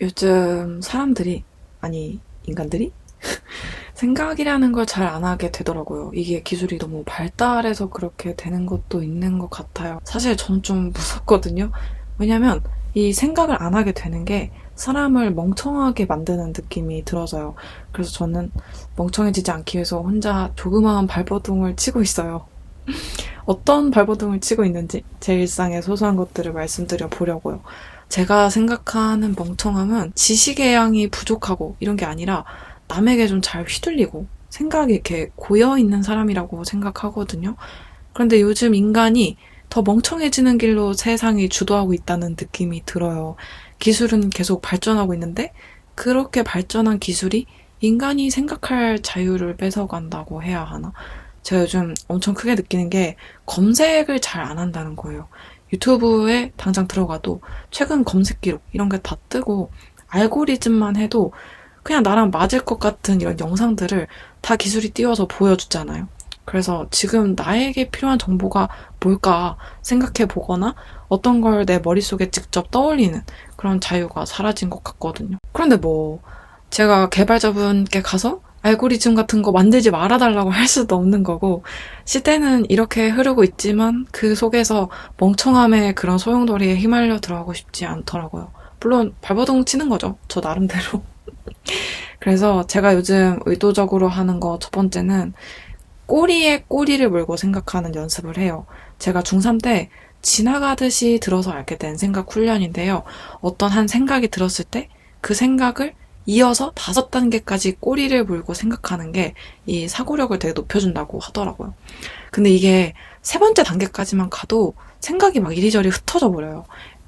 요즘 사람들이, 아니, 인간들이? 생각이라는 걸 잘 안 하게 되더라고요. 이게 기술이 너무 발달해서 그렇게 되는 것도 있는 것 같아요. 사실 저는 좀 무섭거든요. 왜냐면 이 생각을 안 하게 되는 게 사람을 멍청하게 만드는 느낌이 들어서요. 그래서 저는 멍청해지지 않기 위해서 혼자 조그마한 발버둥을 치고 있어요. 어떤 발버둥을 치고 있는지 제 일상의 소소한 것들을 말씀드려 보려고요. 제가 생각하는 멍청함은 지식의 양이 부족하고 이런 게 아니라 남에게 좀 잘 휘둘리고 생각이 이렇게 고여있는 사람이라고 생각하거든요. 그런데 요즘 인간이 더 멍청해지는 길로 세상이 주도하고 있다는 느낌이 들어요. 기술은 계속 발전하고 있는데 그렇게 발전한 기술이 인간이 생각할 자유를 뺏어간다고 해야 하나? 제가 요즘 엄청 크게 느끼는 게 검색을 잘 안 한다는 거예요. 유튜브에 당장 들어가도 최근 검색 기록 이런 게 다 뜨고 알고리즘만 해도 그냥 나랑 맞을 것 같은 이런 영상들을 다 기술이 띄워서 보여주잖아요. 그래서 지금 나에게 필요한 정보가 뭘까 생각해 보거나 어떤 걸 내 머릿속에 직접 떠올리는 그런 자유가 사라진 것 같거든요. 그런데 뭐 제가 개발자분께 가서 알고리즘 같은 거 만들지 말아달라고 할 수도 없는 거고, 시대는 이렇게 흐르고 있지만 그 속에서 멍청함의 그런 소용돌이에 휘말려 들어가고 싶지 않더라고요. 물론 발버둥 치는 거죠. 저 나름대로. 그래서 제가 요즘 의도적으로 하는 거 첫 번째는 꼬리에 꼬리를 물고 생각하는 연습을 해요. 제가 중3 때 지나가듯이 들어서 알게 된 생각 훈련인데요. 어떤 한 생각이 들었을 때 그 생각을 이어서 5단계까지 꼬리를 물고 생각하는 게 이 사고력을 되게 높여준다고 하더라고요. 근데 이게 세 번째 단계까지만 가도 생각이 막 이리저리 흩어져 버려요.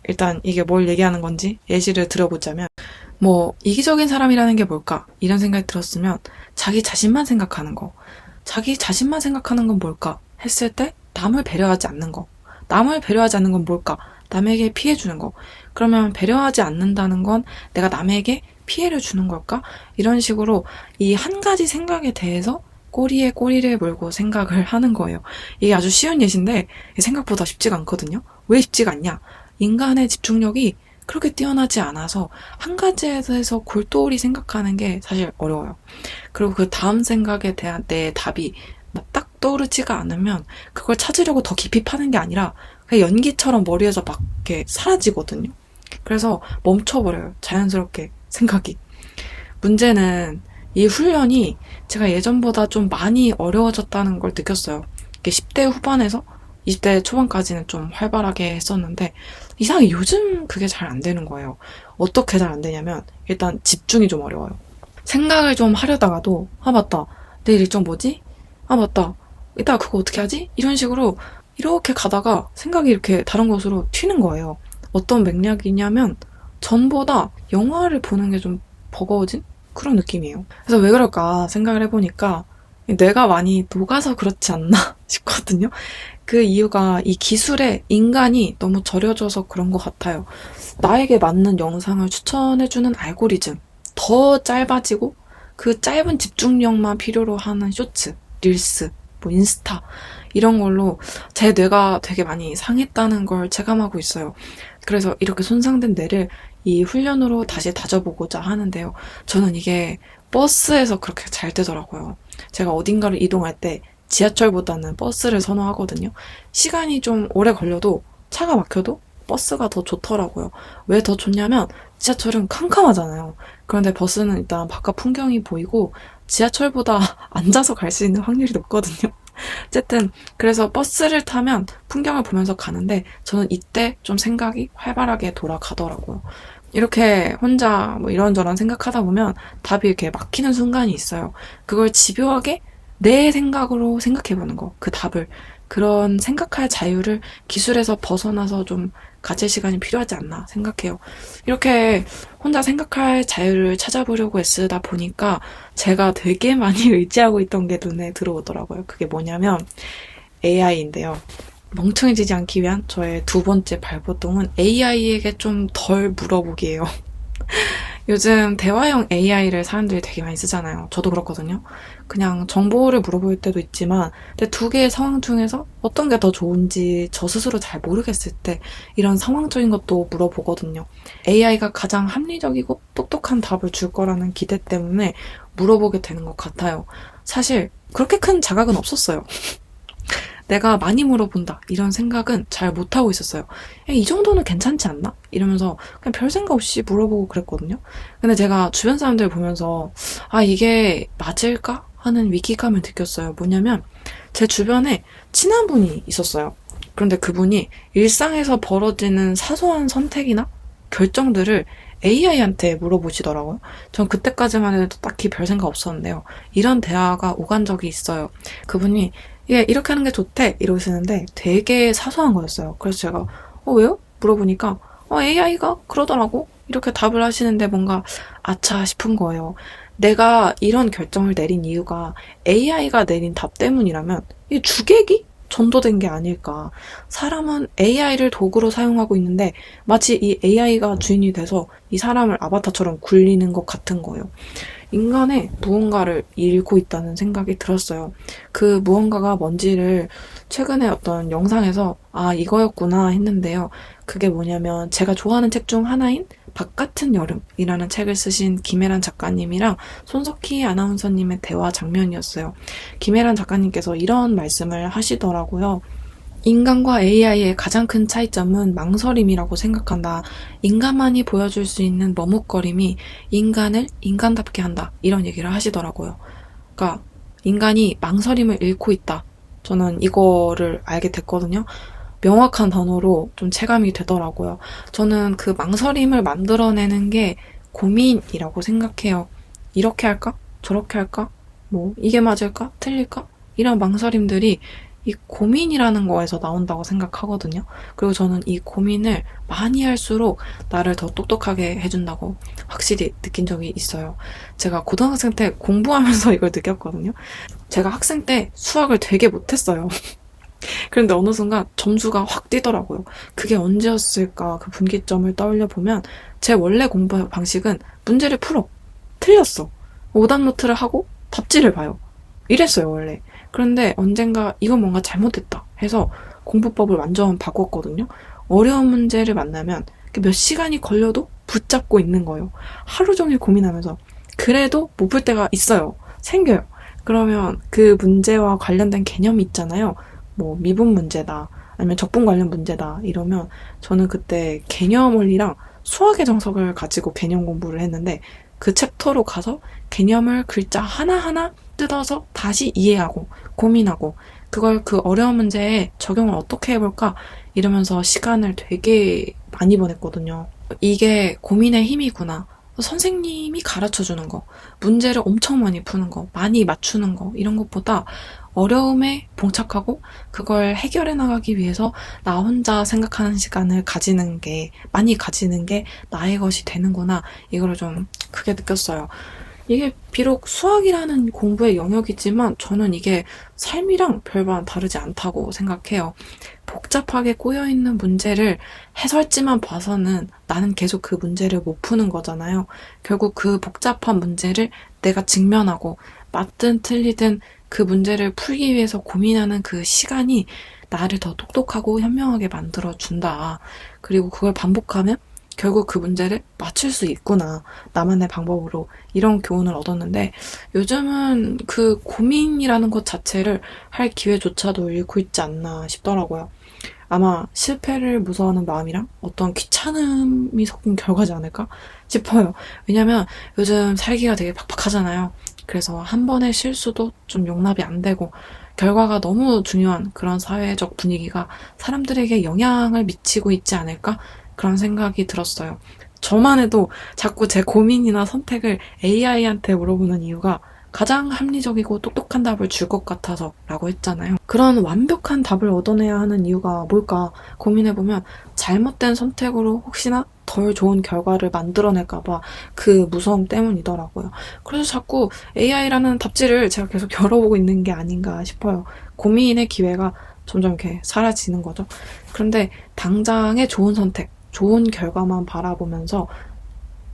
일단 이게 뭘 얘기하는 건지 예시를 들어보자면, 뭐 이기적인 사람이라는 게 뭘까? 이런 생각이 들었으면 자기 자신만 생각하는 거. 자기 자신만 생각하는 건 뭘까? 했을 때 남을 배려하지 않는 거. 남을 배려하지 않는 건 뭘까? 남에게 피해 주는 거. 그러면 배려하지 않는다는 건 내가 남에게 피해를 주는 걸까? 이런 식으로 이 한 가지 생각에 대해서 꼬리에 꼬리를 물고 생각을 하는 거예요. 이게 아주 쉬운 예시인데 생각보다 쉽지가 않거든요. 왜 쉽지가 않냐? 인간의 집중력이 그렇게 뛰어나지 않아서 한 가지에 대해서 골똘히 생각하는 게 사실 어려워요. 그리고 그 다음 생각에 대한 내 답이 딱 떠오르지가 않으면 그걸 찾으려고 더 깊이 파는 게 아니라 그냥 연기처럼 머리에서 막 이렇게 사라지거든요. 그래서 멈춰버려요. 자연스럽게 생각이. 문제는 이 훈련이 제가 예전보다 좀 많이 어려워졌다는 걸 느꼈어요. 이게 10대 후반에서 20대 초반까지는 좀 활발하게 했었는데 이상하게 요즘 그게 잘 안 되는 거예요. 어떻게 잘 안 되냐면 일단 집중이 좀 어려워요. 생각을 좀 하려다가도 아 맞다. 내일 일정 뭐지? 아 맞다. 이따가 그거 어떻게 하지? 이런 식으로 이렇게 가다가 생각이 이렇게 다른 곳으로 튀는 거예요. 어떤 맥락이냐면 전보다 영화를 보는 게 좀 버거워진 그런 느낌이에요. 그래서 왜 그럴까 생각을 해보니까 내가 많이 녹아서 그렇지 않나 싶거든요. 그 이유가 이 기술에 인간이 너무 절여져서 그런 것 같아요. 나에게 맞는 영상을 추천해주는 알고리즘, 더 짧아지고 그 짧은 집중력만 필요로 하는 쇼츠, 릴스, 뭐 인스타 이런 걸로 제 뇌가 되게 많이 상했다는 걸 체감하고 있어요. 그래서 이렇게 손상된 뇌를 이 훈련으로 다시 다져보고자 하는데요. 저는 이게 버스에서 그렇게 잘 되더라고요. 제가 어딘가를 이동할 때 지하철보다는 버스를 선호하거든요. 시간이 좀 오래 걸려도 차가 막혀도 버스가 더 좋더라고요. 왜 더 좋냐면 지하철은 캄캄하잖아요. 그런데 버스는 일단 바깥 풍경이 보이고 지하철보다 앉아서 갈 수 있는 확률이 높거든요. 어쨌든 그래서 버스를 타면 풍경을 보면서 가는데 저는 이때 좀 생각이 활발하게 돌아가더라고요. 이렇게 혼자 뭐 이런저런 생각하다 보면 답이 이렇게 막히는 순간이 있어요. 그걸 집요하게 내 생각으로 생각해보는 거, 그 답을. 그런 생각할 자유를 기술에서 벗어나서 좀 가질 시간이 필요하지 않나 생각해요. 이렇게 혼자 생각할 자유를 찾아보려고 애쓰다 보니까 제가 되게 많이 의지하고 있던 게 눈에 들어오더라고요. 그게 뭐냐면 AI인데요. 멍청해지지 않기 위한 저의 두 번째 발버둥은 AI에게 좀 덜 물어보기예요. 요즘 대화형 AI를 사람들이 되게 많이 쓰잖아요. 저도 그렇거든요. 그냥 정보를 물어볼 때도 있지만, 근데 두 개의 상황 중에서 어떤 게 더 좋은지 저 스스로 잘 모르겠을 때 이런 상황적인 것도 물어보거든요. AI가 가장 합리적이고 똑똑한 답을 줄 거라는 기대 때문에 물어보게 되는 것 같아요. 사실 그렇게 큰 자각은 없었어요. 내가 많이 물어본다 이런 생각은 잘 못하고 있었어요. 이 정도는 괜찮지 않나? 이러면서 그냥 별 생각 없이 물어보고 그랬거든요. 근데 제가 주변 사람들 보면서 아 이게 맞을까? 하는 위기감을 느꼈어요. 뭐냐면 제 주변에 친한 분이 있었어요. 그런데 그분이 일상에서 벌어지는 사소한 선택이나 결정들을 AI한테 물어보시더라고요. 전 그때까지만 해도 딱히 별 생각 없었는데요. 이런 대화가 오간 적이 있어요. 그분이 예, 이렇게 하는 게 좋대 이러시는데 되게 사소한 거였어요. 그래서 제가 왜요? 물어보니까 AI가 그러더라고 이렇게 답을 하시는데 뭔가 아차 싶은 거예요. 내가 이런 결정을 내린 이유가 AI가 내린 답 때문이라면 이 주객이 전도된 게 아닐까. 사람은 AI를 도구로 사용하고 있는데 마치 이 AI가 주인이 돼서 이 사람을 아바타처럼 굴리는 것 같은 거예요. 인간의 무언가를 잃고 있다는 생각이 들었어요. 그 무언가가 뭔지를 최근에 어떤 영상에서 아 이거였구나 했는데요. 그게 뭐냐면 제가 좋아하는 책 중 하나인 바깥은 여름이라는 책을 쓰신 김혜란 작가님이랑 손석희 아나운서님의 대화 장면이었어요. 김혜란 작가님께서 이런 말씀을 하시더라고요. 인간과 AI의 가장 큰 차이점은 망설임이라고 생각한다. 인간만이 보여줄 수 있는 머뭇거림이 인간을 인간답게 한다. 이런 얘기를 하시더라고요. 그러니까 인간이 망설임을 잃고 있다. 저는 이거를 알게 됐거든요. 명확한 단어로 좀 체감이 되더라고요. 저는 그 망설임을 만들어내는 게 고민이라고 생각해요. 이렇게 할까? 저렇게 할까? 뭐 이게 맞을까? 틀릴까? 이런 망설임들이 이 고민이라는 거에서 나온다고 생각하거든요. 그리고 저는 이 고민을 많이 할수록 나를 더 똑똑하게 해준다고 확실히 느낀 적이 있어요. 제가 고등학생 때 공부하면서 이걸 느꼈거든요. 제가 학생 때 수학을 되게 못했어요. 그런데 어느 순간 점수가 확 뛰더라고요. 그게 언제였을까 그 분기점을 떠올려 보면 제 원래 공부 방식은 문제를 풀어. 틀렸어. 오답 노트를 하고 답지를 봐요. 이랬어요, 원래. 그런데 언젠가 이건 뭔가 잘못됐다 해서 공부법을 완전 바꿨거든요. 어려운 문제를 만나면 몇 시간이 걸려도 붙잡고 있는 거예요. 하루 종일 고민하면서. 그래도 못 풀 때가 있어요. 생겨요. 그러면 그 문제와 관련된 개념이 있잖아요. 뭐 미분 문제다 아니면 적분 관련 문제다 이러면 저는 그때 개념 원리랑 수학의 정석을 가지고 개념 공부를 했는데 그 챕터로 가서 개념을 글자 하나하나 뜯어서 다시 이해하고 고민하고 그걸 그 어려운 문제에 적용을 어떻게 해볼까 이러면서 시간을 되게 많이 보냈거든요. 이게 고민의 힘이구나. 선생님이 가르쳐주는 거, 문제를 엄청 많이 푸는 거, 많이 맞추는 거 이런 것보다 어려움에 봉착하고 그걸 해결해 나가기 위해서 나 혼자 생각하는 시간을 많이 가지는 게 나의 것이 되는구나. 이거를 좀 크게 느꼈어요. 이게 비록 수학이라는 공부의 영역이지만 저는 이게 삶이랑 별반 다르지 않다고 생각해요. 복잡하게 꼬여있는 문제를 해설지만 봐서는 나는 계속 그 문제를 못 푸는 거잖아요. 결국 그 복잡한 문제를 내가 직면하고 맞든 틀리든 그 문제를 풀기 위해서 고민하는 그 시간이 나를 더 똑똑하고 현명하게 만들어준다. 그리고 그걸 반복하면 결국 그 문제를 맞출 수 있구나. 나만의 방법으로. 이런 교훈을 얻었는데 요즘은 그 고민이라는 것 자체를 할 기회조차도 잃고 있지 않나 싶더라고요. 아마 실패를 무서워하는 마음이랑 어떤 귀찮음이 섞인 결과지 않을까 싶어요. 왜냐면 요즘 살기가 되게 팍팍하잖아요. 그래서 한 번의 실수도 좀 용납이 안 되고 결과가 너무 중요한 그런 사회적 분위기가 사람들에게 영향을 미치고 있지 않을까? 그런 생각이 들었어요. 저만 해도 자꾸 제 고민이나 선택을 AI한테 물어보는 이유가 가장 합리적이고 똑똑한 답을 줄 것 같아서 라고 했잖아요. 그런 완벽한 답을 얻어내야 하는 이유가 뭘까 고민해보면 잘못된 선택으로 혹시나 덜 좋은 결과를 만들어낼까봐 그 무서움 때문이더라고요. 그래서 자꾸 AI라는 답지를 제가 계속 열어보고 있는 게 아닌가 싶어요. 고민의 기회가 점점 이렇게 사라지는 거죠. 그런데 당장의 좋은 선택, 좋은 결과만 바라보면서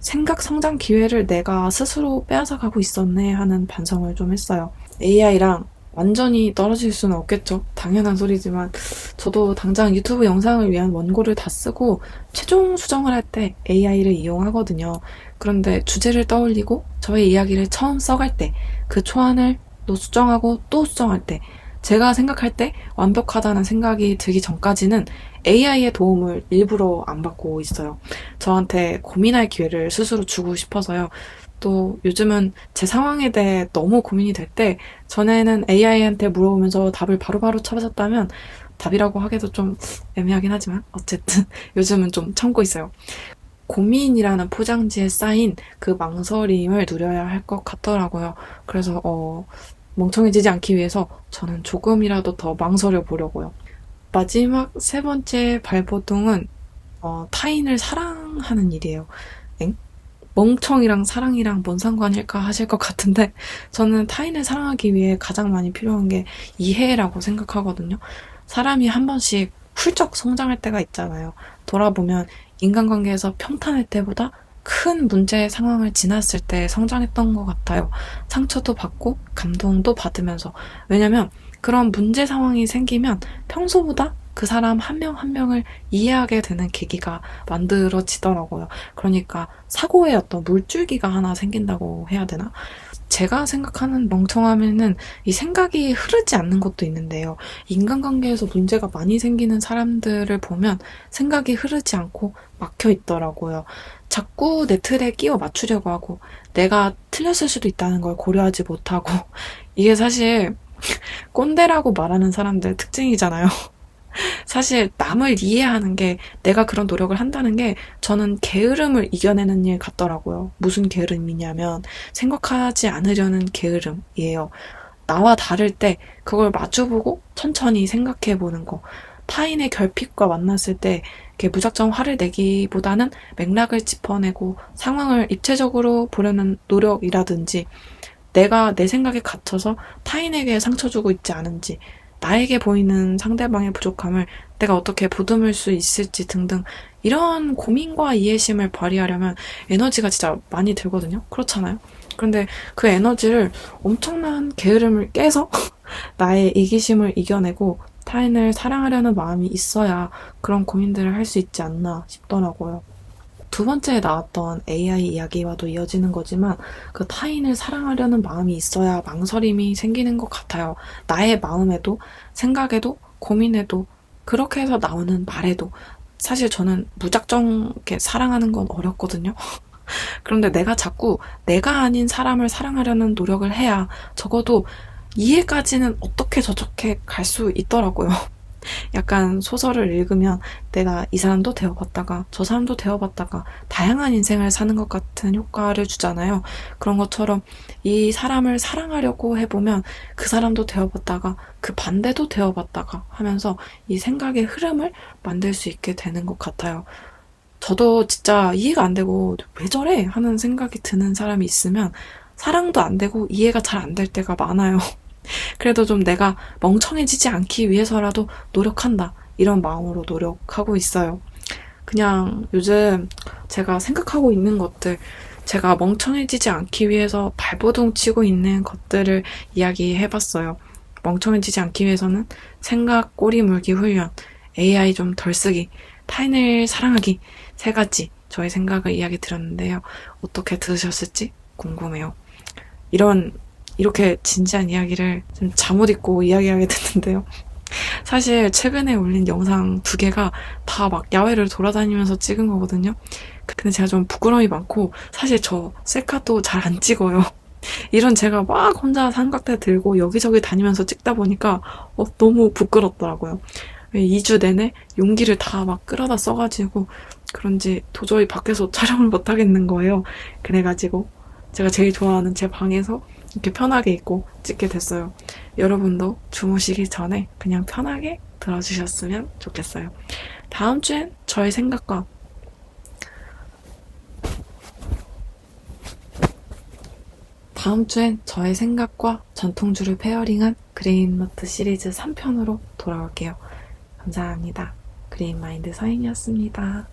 생각 성장 기회를 내가 스스로 빼앗아 가고 있었네 하는 반성을 좀 했어요. AI랑 완전히 떨어질 수는 없겠죠. 당연한 소리지만 저도 당장 유튜브 영상을 위한 원고를 다 쓰고 최종 수정을 할 때 AI를 이용하거든요. 그런데 주제를 떠올리고 저의 이야기를 처음 써갈 때 그 초안을 또 수정하고 또 수정할 때 제가 생각할 때 완벽하다는 생각이 들기 전까지는 AI의 도움을 일부러 안 받고 있어요. 저한테 고민할 기회를 스스로 주고 싶어서요. 또 요즘은 제 상황에 대해 너무 고민이 될 때 전에는 AI한테 물어보면서 답을 바로바로 찾았다면 답이라고 하기도 좀 애매하긴 하지만 어쨌든 요즘은 좀 참고 있어요. 고민이라는 포장지에 쌓인 그 망설임을 누려야 할 것 같더라고요. 그래서 멍청해지지 않기 위해서 저는 조금이라도 더 망설여 보려고요. 마지막 세 번째 발버둥은 타인을 사랑하는 일이에요. 엥? 멍청이랑 사랑이랑 뭔 상관일까 하실 것 같은데 저는 타인을 사랑하기 위해 가장 많이 필요한 게 이해라고 생각하거든요. 사람이 한 번씩 훌쩍 성장할 때가 있잖아요. 돌아보면 인간관계에서 평탄할 때보다 큰 문제 상황을 지났을 때 성장했던 것 같아요. 상처도 받고 감동도 받으면서. 왜냐면 그런 문제 상황이 생기면 평소보다 그 사람 한 명 한 명을 이해하게 되는 계기가 만들어지더라고요. 그러니까 사고의 어떤 물줄기가 하나 생긴다고 해야 되나? 제가 생각하는 멍청함에는 이 생각이 흐르지 않는 것도 있는데요. 인간관계에서 문제가 많이 생기는 사람들을 보면 생각이 흐르지 않고 막혀 있더라고요. 자꾸 내 틀에 끼워 맞추려고 하고 내가 틀렸을 수도 있다는 걸 고려하지 못하고 이게 사실 꼰대라고 말하는 사람들 특징이잖아요. 사실 남을 이해하는 게 내가 그런 노력을 한다는 게 저는 게으름을 이겨내는 일 같더라고요. 무슨 게으름이냐면 생각하지 않으려는 게으름이에요. 나와 다를 때 그걸 마주보고 천천히 생각해보는 거. 타인의 결핍과 만났을 때 이렇게 무작정 화를 내기보다는 맥락을 짚어내고 상황을 입체적으로 보려는 노력이라든지 내가 내 생각에 갇혀서 타인에게 상처 주고 있지 않은지 나에게 보이는 상대방의 부족함을 내가 어떻게 보듬을 수 있을지 등등 이런 고민과 이해심을 발휘하려면 에너지가 진짜 많이 들거든요. 그렇잖아요. 그런데 그 에너지를 엄청난 게으름을 깨서 나의 이기심을 이겨내고 타인을 사랑하려는 마음이 있어야 그런 고민들을 할 수 있지 않나 싶더라고요. 두 번째에 나왔던 AI 이야기와도 이어지는 거지만 그 타인을 사랑하려는 마음이 있어야 망설임이 생기는 것 같아요. 나의 마음에도 생각에도 고민에도 그렇게 해서 나오는 말에도 사실 저는 무작정 이렇게 사랑하는 건 어렵거든요. 그런데 내가 자꾸 내가 아닌 사람을 사랑하려는 노력을 해야 적어도 이해까지는 어떻게 저렇게 갈 수 있더라고요. 약간 소설을 읽으면 내가 이 사람도 되어봤다가 저 사람도 되어봤다가 다양한 인생을 사는 것 같은 효과를 주잖아요. 그런 것처럼 이 사람을 사랑하려고 해보면 그 사람도 되어봤다가 그 반대도 되어봤다가 하면서 이 생각의 흐름을 만들 수 있게 되는 것 같아요. 저도 진짜 이해가 안 되고 왜 저래? 하는 생각이 드는 사람이 있으면 사랑도 안 되고 이해가 잘 안 될 때가 많아요. 그래도 좀 내가 멍청해지지 않기 위해서라도 노력한다. 이런 마음으로 노력하고 있어요. 그냥 요즘 제가 생각하고 있는 것들, 제가 멍청해지지 않기 위해서 발버둥 치고 있는 것들을 이야기해봤어요. 멍청해지지 않기 위해서는 생각 꼬리 물기 훈련, AI 좀 덜 쓰기, 타인을 사랑하기, 세 가지 저의 생각을 이야기 드렸는데요. 어떻게 들으셨을지 궁금해요. 이렇게 진지한 이야기를 좀 잠옷 입고 이야기하게 됐는데요. 사실 최근에 올린 영상 2개가 다 막 야외를 돌아다니면서 찍은 거거든요. 근데 제가 좀 부끄러움이 많고 사실 저 셀카도 잘 안 찍어요. 이런 제가 막 혼자 삼각대 들고 여기저기 다니면서 찍다 보니까 너무 부끄럽더라고요. 2주 내내 용기를 다 막 끌어다 써가지고 그런지 도저히 밖에서 촬영을 못 하겠는 거예요. 그래가지고 제가 제일 좋아하는 제 방에서 이렇게 편하게 입고 찍게 됐어요. 여러분도 주무시기 전에 그냥 편하게 들어주셨으면 좋겠어요. 다음 주엔 저의 생각과 전통주를 페어링한 그린노트 시리즈 3편으로 돌아올게요. 감사합니다. 그린마인드 서인이었습니다.